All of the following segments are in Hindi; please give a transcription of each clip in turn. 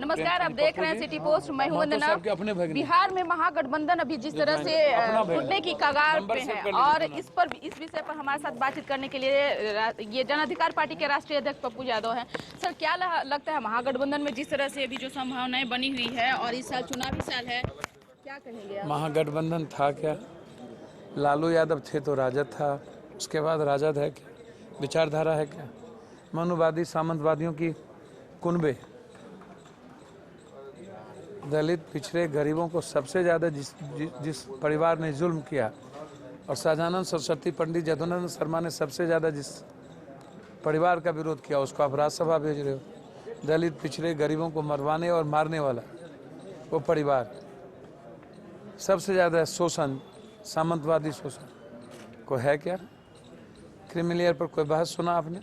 नमस्कार, आप देख रहे हैं सिटी पोस्ट। मैं हूं वंदना। बिहार में महागठबंधन अभी जिस तरह से टूटने की कगार पे है और इस विषय पर हमारे साथ बातचीत करने के लिए ये जन अधिकार पार्टी के राष्ट्रीय अध्यक्ष पप्पू यादव हैं। सर, क्या लगता है महागठबंधन में जिस तरह से अभी जो संभावनाएं बनी हुई है और इस साल चुनावी साल है, क्या कहेंगे आप? महागठबंधन था क्या? लालू यादव थे तो राजद था, उसके बाद राजद है क्या? विचारधारा है क्या? मनुवादी सामंतवादियों की कुनबे। दलित, पिछड़े, गरीबों को सबसे ज़्यादा जिस परिवार ने जुल्म किया, और शाहजानंद सरस्वती, पंडित जदुनानंद शर्मा ने सबसे ज़्यादा जिस परिवार का विरोध किया, उसको आप राज्यसभा भेज रहे हो। दलित, पिछड़े, गरीबों को मरवाने और मारने वाला वो परिवार, सबसे ज़्यादा शोषण, सामंतवादी शोषण को है क्या? क्रिमिनल पर कोई बहस सुना आपने?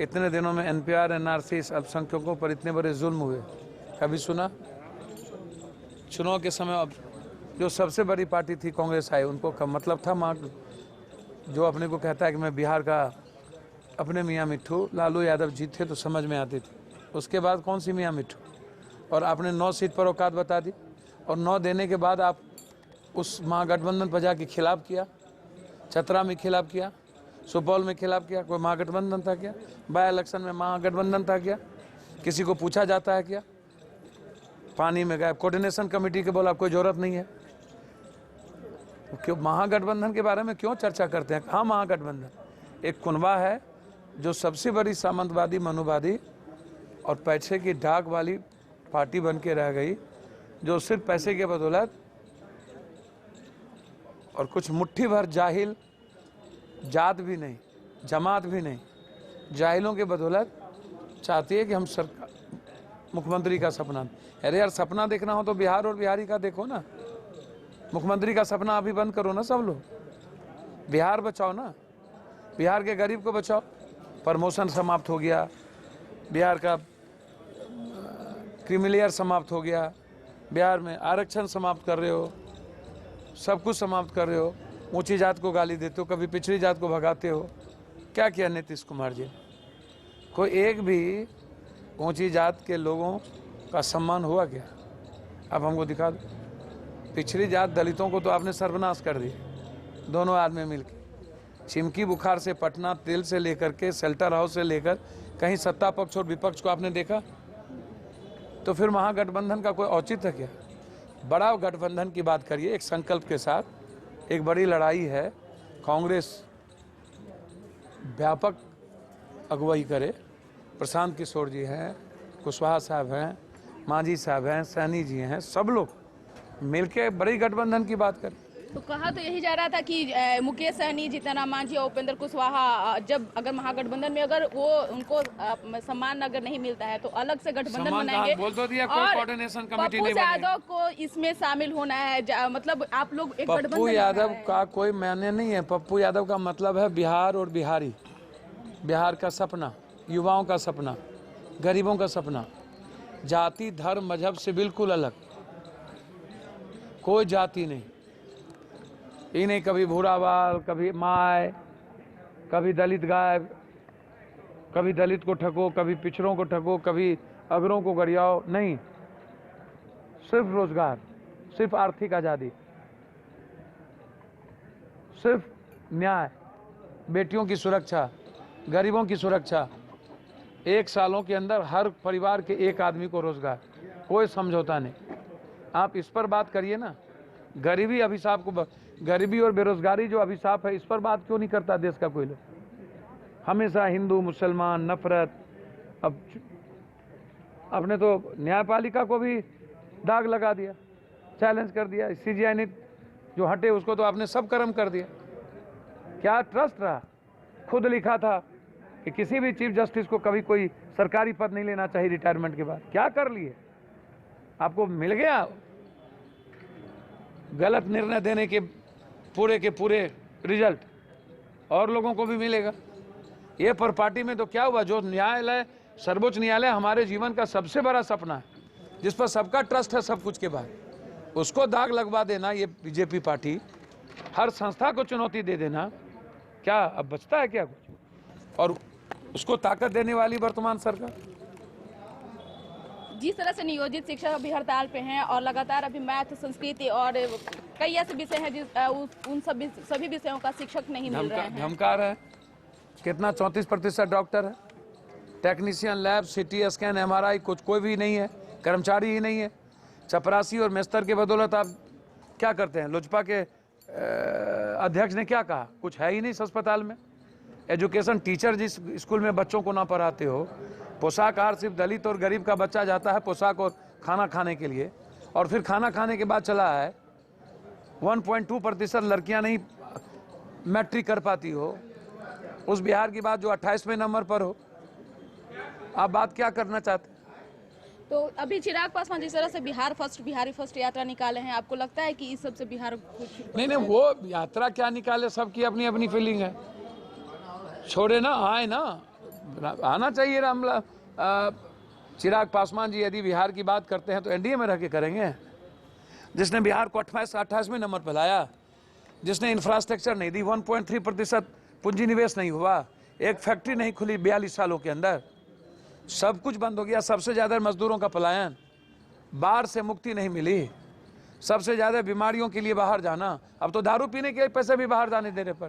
इतने दिनों में NPR, NRC, अल्पसंख्यकों पर इतने बड़े जुल्म हुए, कभी सुना? चुनाव के समय अब जो सबसे बड़ी पार्टी थी कांग्रेस आई, उनको का मतलब था माँ, जो अपने को कहता है कि मैं बिहार का अपने मियाँ मिट्ठू, लालू यादव जीते तो समझ में आती थी। उसके बाद कौन सी मियाँ मिट्ठू? और आपने 9 सीट पर औकात बता दी, और 9 देने के बाद आप उस महागठबंधन पर जाके खिलाफ किया। चतरा में खिलाफ किया, सुपौल में खिलाफ किया। कोई महागठबंधन था क्या? बाय इलेक्शन में महागठबंधन था क्या? किसी को पूछा जाता है क्या? पानी में गए। कोऑर्डिनेशन कमेटी के बोला कोई जरूरत नहीं है। क्यों महागठबंधन के बारे में क्यों चर्चा करते हैं? हाँ, महागठबंधन एक कुनबा है जो सबसे बड़ी सामंतवादी, मनुवादी और पैसे की डाक वाली पार्टी बन के रह गई, जो सिर्फ पैसे के बदौलत और कुछ मुट्ठी भर जाहिल, जात भी नहीं, जमात भी नहीं, जाहिलों के बदौलत चाहती है कि हम सरकार, मुख्यमंत्री का सपना। अरे यार, सपना देखना हो तो बिहार और बिहारी का देखो ना। मुख्यमंत्री का सपना अभी बंद करो ना सब लोग, बिहार बचाओ ना, बिहार के गरीब को बचाओ। प्रमोशन समाप्त हो गया, बिहार का क्रीमिलेयर समाप्त हो गया, बिहार में आरक्षण समाप्त कर रहे हो, सब कुछ समाप्त कर रहे हो। ऊंची जात को गाली देते हो, कभी पिछड़ी जात को भगाते हो। क्या किया नीतीश कुमार जी? कोई एक भी ऊंची जात के लोगों का सम्मान हुआ क्या? अब हमको दिखा दो। पिछड़ी जात दलितों को तो आपने सर्वनाश कर दिया, दोनों आदमी मिलकर। चिमकी बुखार से पटना तेल से लेकर के शेल्टर हाउस से लेकर कहीं सत्ता पक्ष और विपक्ष को आपने देखा? तो फिर महागठबंधन का कोई औचित्य है क्या? बड़ा गठबंधन की बात करिए, एक संकल्प के साथ। एक बड़ी लड़ाई है, कांग्रेस व्यापक अगुवाई करे। प्रशांत किशोर जी हैं, कुशवाहा साहब हैं, मांझी साहब हैं, सैनी जी हैं, सब लोग मिलके बड़ी गठबंधन की बात करें। तो कहा तो यही जा रहा था कि मुकेश सहनी, जीतनराम मांझी और उपेंद्र कुशवाहा, जब अगर महागठबंधन में अगर वो उनको सम्मान अगर नहीं मिलता है तो अलग से गठबंधन बनाएंगे। बोल तो दिया, कोई कोऑर्डिनेशन कमेटी नहीं बनेगी। पप्पू यादव को इसमें शामिल होना है, मतलब आप लोग एक गठबंधन। पप्पू यादव का कोई मायने नहीं है। पप्पू यादव का मतलब है बिहार और बिहारी, बिहार का सपना, युवाओं का सपना, गरीबों का सपना। जाति, धर्म, मजहब से बिल्कुल अलग, कोई जाति नहीं। ये नहीं कभी भूरा बाल, कभी माय, कभी दलित गाय, कभी दलित को ठगो, कभी पिछड़ों को ठगो, कभी अगरों को गरियाओ। नहीं, सिर्फ रोजगार, सिर्फ आर्थिक आज़ादी, सिर्फ न्याय, बेटियों की सुरक्षा, गरीबों की सुरक्षा। 1 सालों के अंदर हर परिवार के एक आदमी को रोजगार, कोई समझौता नहीं। आप इस पर बात करिए ना। गरीबी अभिशाप को, गरीबी और बेरोजगारी जो अभिशाप है, इस पर बात क्यों नहीं करता देश का कोई लोग? हमेशा हिंदू मुसलमान नफरत। अब आपने तो न्यायपालिका को भी दाग लगा दिया, चैलेंज कर दिया। CGI ने जो हटे उसको तो आपने सब कर्म कर दिया। क्या ट्रस्ट रहा? खुद लिखा था कि किसी भी चीफ जस्टिस को कभी कोई सरकारी पद नहीं लेना चाहिए रिटायरमेंट के बाद। क्या कर लिए? आपको मिल गया गलत निर्णय देने के पूरे रिजल्ट, और लोगों को भी मिलेगा। ये पर पार्टी में तो क्या हुआ? जो न्यायालय, सर्वोच्च न्यायालय हमारे जीवन का सबसे बड़ा सपना है, जिस पर सबका ट्रस्ट है सब कुछ के बाद, उसको दाग लगवा देना ये बीजेपी पार्टी, हर संस्था को चुनौती दे देना, क्या अब बचता है क्या कुछ? और उसको ताकत देने वाली वर्तमान सरकार। जिस तरह से नियोजित शिक्षक अभी हड़ताल पे हैं और लगातार अभी मैथ, संस्कृति और कई ऐसे विषय हैं उन सभी विषयों का शिक्षक नहीं मिल रहे हैं। धमका रहे हैं। कितना 34% डॉक्टर है, technician, lab, CT scan, MRI कुछ कोई भी नहीं है, कर्मचारी ही नहीं है। चपरासी और मेस्तर के बदौलत आप क्या करते हैं? लोजपा के अध्यक्ष ने क्या कहा? कुछ है ही नहीं इस अस्पताल में। एजुकेशन टीचर जिस स्कूल में बच्चों को ना पढ़ाते हो, पोशाक आहार सिर्फ दलित और गरीब का बच्चा जाता है पोशाक और खाना खाने के लिए, और फिर खाना खाने के बाद चला है 1.2% लड़कियां नहीं मैट्रिक कर पाती हो। उस बिहार की बात जो 28वें नंबर पर हो। आप बात क्या करना चाहते हैं? तो अभी चिराग पासवान जिस तरह से बिहारी फर्स्ट यात्रा निकाले हैं, आपको लगता है कि इस सबसे बिहार कुछ नहीं, वो यात्रा क्या निकाले, सबकी अपनी अपनी फीलिंग है। छोड़े ना, आए ना, आना चाहिए रामला। चिराग पासवान जी यदि बिहार की बात करते हैं तो NDA में रह के करेंगे। जिसने बिहार को 28वें नंबर पर लाया, जिसने इंफ्रास्ट्रक्चर नहीं दी, 1.3% पूंजी निवेश नहीं हुआ, एक फैक्ट्री नहीं खुली 42 सालों के अंदर, सब कुछ बंद हो गया, सबसे ज़्यादा मजदूरों का पलायन, बाढ़ से मुक्ति नहीं मिली, सबसे ज़्यादा बीमारियों के लिए बाहर जाना। अब तो दारू पीने के पैसे भी बाहर जाने देने पर,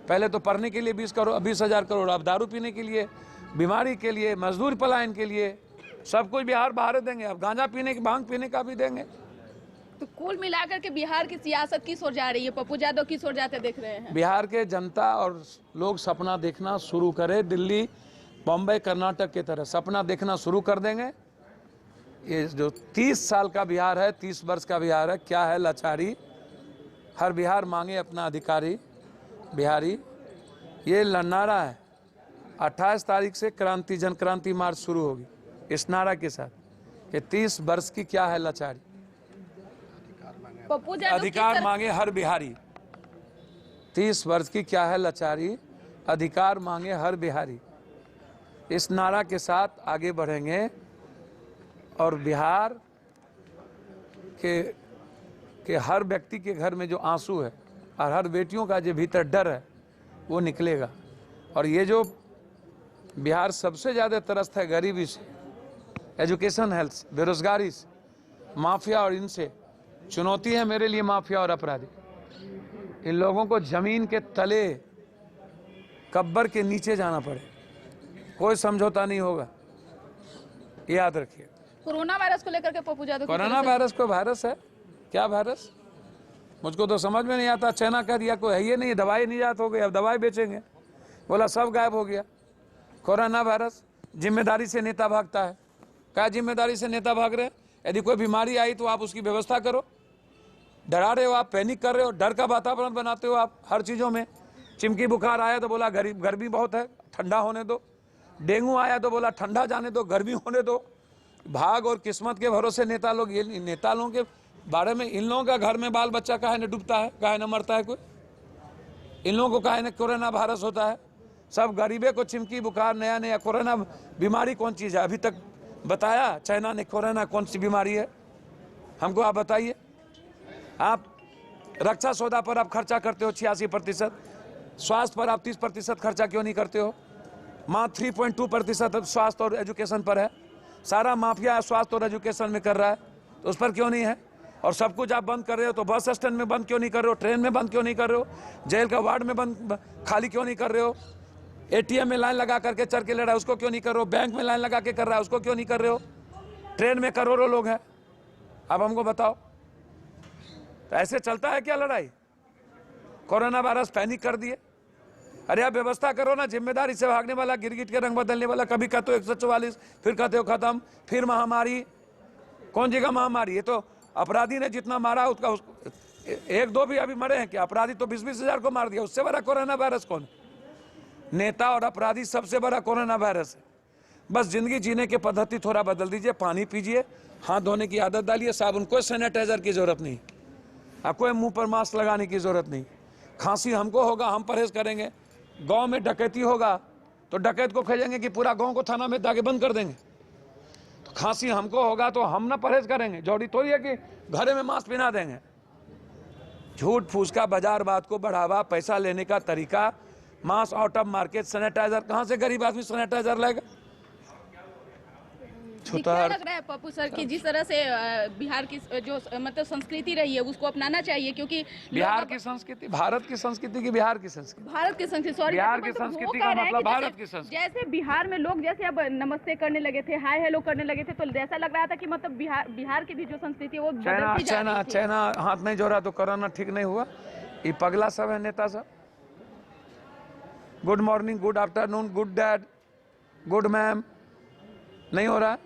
पहले तो पढ़ने के लिए 20,000 करोड़, अब दारू पीने के लिए, बीमारी के लिए, मजदूर पलायन के लिए, सब कुछ बिहार बाहर देंगे। अब गांजा पीने की, भांग पीने का भी देंगे। तो कुल मिलाकर के बिहार की सियासत किस ओर जा रही है? पप्पू यादव किस ओर जाते देख रहे हैं? बिहार के जनता और लोग सपना देखना शुरू करे, दिल्ली, बॉम्बे, कर्नाटक की तरह सपना देखना शुरू कर देंगे। ये जो 30 साल का बिहार है, 30 वर्ष का बिहार है, क्या है लाचारी। हर बिहार मांगे अपना अधिकारी बिहारी, ये नारा है। 28 तारीख से क्रांति, जन क्रांति मार्च शुरू होगी इस नारा के साथ कि 30 वर्ष की क्या है लाचारी। अधिकार मांगे हर बिहारी, 30 वर्ष की क्या है लाचारी, अधिकार मांगे हर बिहारी। इस नारा के साथ आगे बढ़ेंगे और बिहार के हर व्यक्ति के घर में जो आंसू है और हर बेटियों का जो भीतर डर है वो निकलेगा। और ये जो बिहार सबसे ज़्यादा त्रस्त है गरीबी से, एजुकेशन, हेल्थ, बेरोजगारी से, माफिया, और इनसे चुनौती है मेरे लिए माफिया और अपराधी। इन लोगों को जमीन के तले, कब्र के नीचे जाना पड़े, कोई समझौता नहीं होगा, याद रखिए। कोरोना वायरस को लेकर के पप्पू यादव, कोरोना वायरस को वायरस है क्या? वायरस मुझको तो समझ में नहीं आता। चाइना कह दिया कोई है ये नहीं, दवाई नहीं जात हो गई, अब दवाई बेचेंगे, बोला सब गायब हो गया। कोरोना वायरस, जिम्मेदारी से नेता भागता है। क्या जिम्मेदारी से नेता भाग रहे? यदि कोई बीमारी आई तो आप उसकी व्यवस्था करो। डरा रहे हो आप, पैनिक कर रहे हो, डर का वातावरण बनाते हो आप हर चीज़ों में। चिमकी बुखार आया तो बोला गर्मी बहुत है, ठंडा होने दो। डेंगू आया तो बोला ठंडा जाने दो, गर्मी होने दो। भाग और किस्मत के भरोसे नेता लोग, ये नेता लोगों के बारे में, इन लोगों का घर में बाल बच्चा काहे न डूबता है, काहे न मरता है कोई? इन लोगों को काहे न कोरोना वायरस होता है? सब गरीबे को चिमकी बुखार, नया नया कोरोना बीमारी कौन चीज़ है? अभी तक बताया चाइना ने कोरोना कौन सी बीमारी है? हमको आप बताइए। आप रक्षा सौदा पर आप खर्चा करते हो 86%, स्वास्थ्य पर आप 30% खर्चा क्यों नहीं करते हो? मात्र 3.2% स्वास्थ्य और एजुकेशन पर है। सारा माफिया स्वास्थ्य और एजुकेशन में कर रहा है, तो उस पर क्यों नहीं है? और सब कुछ आप बंद कर रहे हो, तो बस स्टैंड में बंद क्यों नहीं कर रहे हो? ट्रेन में बंद क्यों नहीं कर रहे हो? जेल का वार्ड में बंद खाली क्यों नहीं कर रहे हो? ATM में लाइन लगा करके चढ़ के ले रहा है, उसको क्यों नहीं कर रहे हो? बैंक में लाइन लगा के कर रहा है, उसको क्यों नहीं कर रहे हो? ट्रेन में करोड़ों लोग हैं, अब हमको बताओ, तो ऐसे चलता है क्या लड़ाई? कोरोना वायरस पैनिक कर दिए। अरे आप व्यवस्था करो ना। जिम्मेदारी से भागने वाला, गिरगिट के रंग बदलने वाला, कभी कहते हो 144, फिर कहते हो खत्म, फिर महामारी। कौन जगह महामारी? ये तो अपराधी ने जितना मारा उसका 1-2 भी अभी मरे हैं क्या? अपराधी तो 20-20 हजार को मार दिया, उससे बड़ा कोरोना वायरस कौन? नेता और अपराधी सबसे बड़ा कोरोना वायरस है। बस जिंदगी जीने की पद्धति थोड़ा बदल दीजिए, पानी पीजिए, हाथ धोने की आदत डालिए, साबुन, कोई सैनिटाइजर की जरूरत नहीं, कोई मुंह पर मास्क लगाने की जरूरत नहीं। खांसी हमको होगा, हम परहेज करेंगे। गांव में डकैती होगा तो डकैत को खोजेंगे कि पूरा गांव को थाना में दागे बंद कर देंगे। तो खांसी हमको होगा तो हम ना परहेज करेंगे, जरूरी थोड़ी है कि घरे में मास्क पहना देंगे। झूठ फूस का बाजारवाद को बढ़ावा, पैसा लेने का तरीका, mask out of market, sanitiser, कहां से गरीब आदमी सैनिटाइजर लाएगा? क्या लग रहा है पप्पू सर कि जिस तरह से बिहार की जो मतलब संस्कृति रही है उसको अपनाना चाहिए, क्योंकि बिहार की संस्कृति भारत की संस्कृति की बिहार की संस्कृति सॉरी बिहार की संस्कृति का मतलब भारत की संस्कृति। जैसे बिहार में लोग जैसे अब नमस्ते करने लगे थे, हाय हेलो करने लगे थे, तो ऐसा लग रहा था कि मतलब बिहार की भी जो संस्कृति है वो बदलती जा रही थी। चाइना हाथ नहीं जोड़ा तो कोरोना ठीक नहीं हुआ। ये पगला सब है नेता सब। Good morning, good afternoon, good dad, good ma'am नहीं हो रहा है,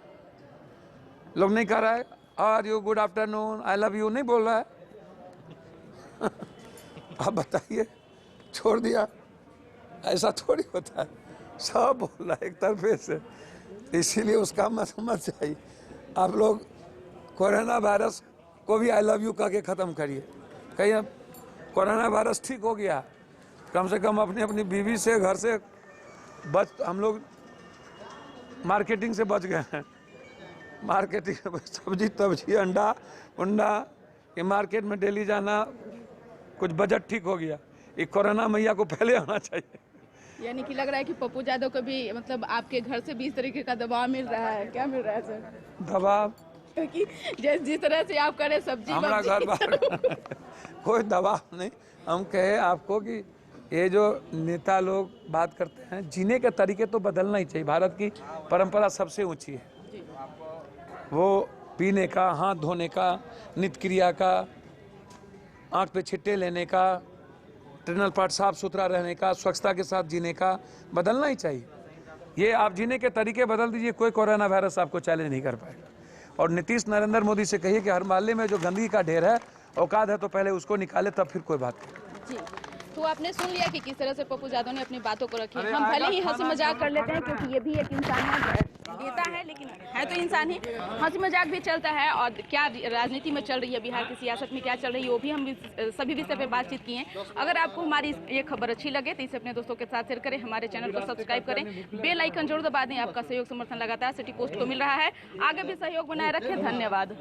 लोग नहीं कर रहा है। Are you, good afternoon, I love you नहीं बोल रहा है। आप बताइए, छोड़ दिया, ऐसा थोड़ी होता है, सब बोल रहा है एक तरफे से। इसीलिए उसका मत चाहिए। आप लोग कोरोना वायरस को भी आई लव यू कह के ख़त्म करिए। कहीं अब कोरोना वायरस ठीक हो गया, कम से कम अपनी बीवी से घर से हम लोग मार्केटिंग से बच गए हैं। मार्केटिंग सब्जी तब्जी अंडा ये मार्केट में डेली जाना, कुछ बजट ठीक हो गया। ये कोरोना मैया को पहले आना चाहिए। यानी कि लग रहा है कि पप्पू यादव को भी मतलब आपके घर से भी इस तरीके का दबाव मिल रहा है। क्या मिल रहा है सर? दबाव क्योंकि जिस तरह से आप करें सब्जी हमारा घर बार कोई दबाव नहीं। हम कहे आपको कि ये जो नेता लोग बात करते हैं, जीने के तरीके तो बदलना ही चाहिए। भारत की परंपरा सबसे ऊंची है, वो पीने का, हाथ धोने का, नित्य क्रिया का, आँख पे छिट्टे लेने का, इंटरनल पार्ट साफ सुथरा रहने का, स्वच्छता के साथ जीने का बदलना ही चाहिए। ये आप जीने के तरीके बदल दीजिए, कोई कोरोना वायरस आपको चैलेंज नहीं कर पाएगा। और नीतीश नरेंद्र मोदी से कहिए कि हर मोहल्ले में जो गंदगी का ढेर है, औकात है तो पहले उसको निकाले, तब फिर कोई बात नहीं। जी, तो आपने सुन लिया कि किस तरह से पप्पू यादव ने अपनी बातों को रखी। हम भले ही हंसी मजाक कर लेते हैं क्योंकि ये भी एक इंसान नेता है, लेकिन है तो इंसान ही। हंसी मजाक भी चलता है और क्या राजनीति में चल रही है, बिहार की सियासत में क्या चल रही है, वो भी हम सभी विषय पे बातचीत किए। अगर आपको हमारी ये खबर अच्छी लगे तो इसे अपने दोस्तों के साथ शेयर करें, हमारे चैनल को सब्सक्राइब करें, बेल आइकन जरूर दबा दें। आपका सहयोग समर्थन लगातार सिटी पोस्ट को मिल रहा है, आगे भी सहयोग बनाए रखें। धन्यवाद।